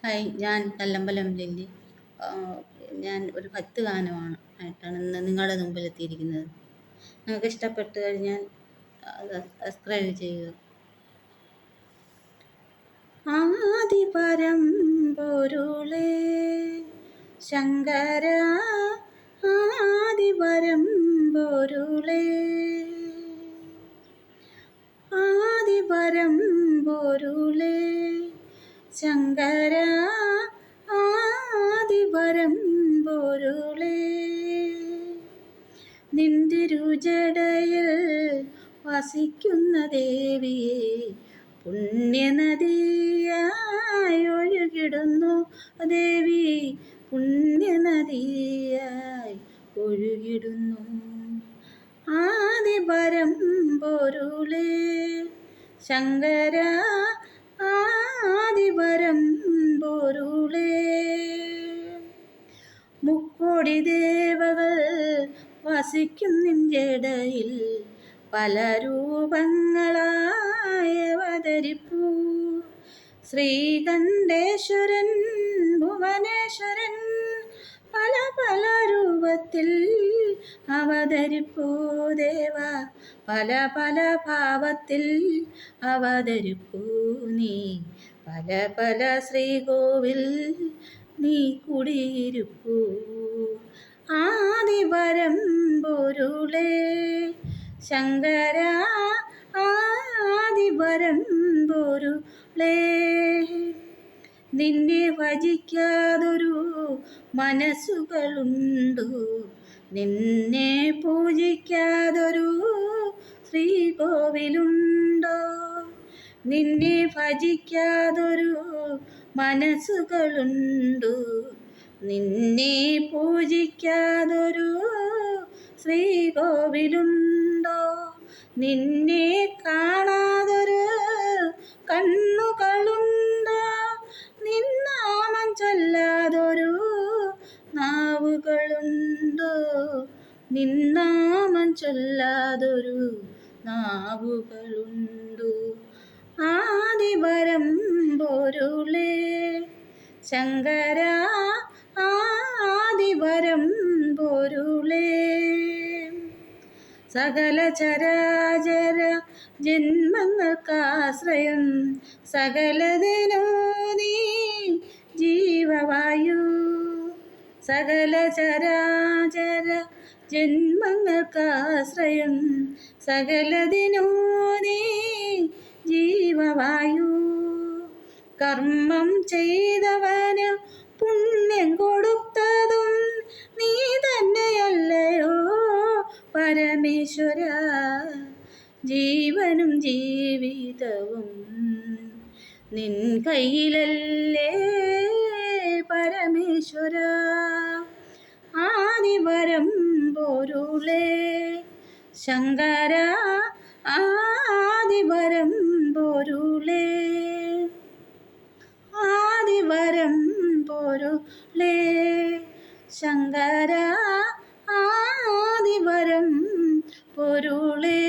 Hi, ഞാൻ Kallambalam lily. ഞാൻ ഒരു ഭക്തി ഗാനമാണ് ആയിട്ടാണ് ഇന്ന് നിങ്ങളുടെ മുമ്പിൽ എത്തിയിരിക്കുന്നത്. നിങ്ങൾക്ക് ഇഷ്ടപ്പെട്ട് കഴിഞ്ഞാൽ അത് സബ്സ്ക്രൈബ് ചെയ്യുക. ആദിപരം പൊരുളേ ശങ്കര, ആദിപരം പൊരുളേ, ആദിപരം പൊരുളേ ശങ്കര, ആദിപരം പൊരുളേ. നിന്തിരുജടയിൽ വസിക്കുന്ന ദേവിയെ പുണ്യനദിയായി ഒഴുകിടുന്നു ദേവി, പുണ്യനദിയായി ഒഴുകിടുന്നു. ആദിപരം പൊരുളേ ശങ്കര, ആദിപരം പൊരുളേ. മുക്കോടി ദേവകൾ വസിക്കും നിൻജടയിൽ പല രൂപങ്ങളായി അവതരിപ്പൂ. ശ്രീകണ്ഠേശ്വരൻ, ഭുവനേശ്വരൻ, പല പല രൂപത്തിൽ അവതരിപ്പൂ ദേവ, പല പല ഭാവത്തിൽ അവതരിപ്പൂ നീ. പല പല ശ്രീകോവിൽ നീ കുടിയിരിപ്പൂ. ആദിപരം പൊരുളേ ശങ്കര, ആദിപരം പൊരുളേ. നിന്നെ ഭജിക്കാതൊരു മനസ്സുകളുണ്ടോ, നിന്നെ പൂജിക്കാതൊരു ശ്രീകോവിലുണ്ടോ? നിന്നെ ഭജിക്കാതൊരു മനസ്സുകളുണ്ടോ, നിന്നെ പൂജിക്കാതൊരു ശ്രീകോവിലുണ്ടോ? നിന്നെ കാണാതൊരു കണ്ണുകളുണ്ടോ, നിന്നാമം ചൊല്ലാതൊരു നാവുകളുണ്ടോ, നിന്നാമം ചൊല്ലാതൊരു നാവുകളുണ്ടോ? ആദിപരം പൊരുളേ ശങ്കര, ആദിപരം പൊരുളേ. സകല ചരാചര ജന്മങ്ങൾക്കാശ്രയം, സകലതിനു നീ ജീവവായു. സകല ചരാചര ജന്മങ്ങൾക്കാശ്രയം, സകലതിനു നീ ജീവവായു. കർമ്മം ചെയ്തവന് പുണ്യം കൊടുത്തതും നീ തന്നെയല്ലയോ പരമേശ്വര. ജീവനും ജീവിതവും നിൻ കയ്യിലല്ലേ പരമേശ്വര. ആദിപരം പൊരുളേ ശങ്കര, ആദിപരം പൊരുളേ, ആദിപരം പൊരുളേ ശങ്കര, ആദിപരം പൊരുളേ.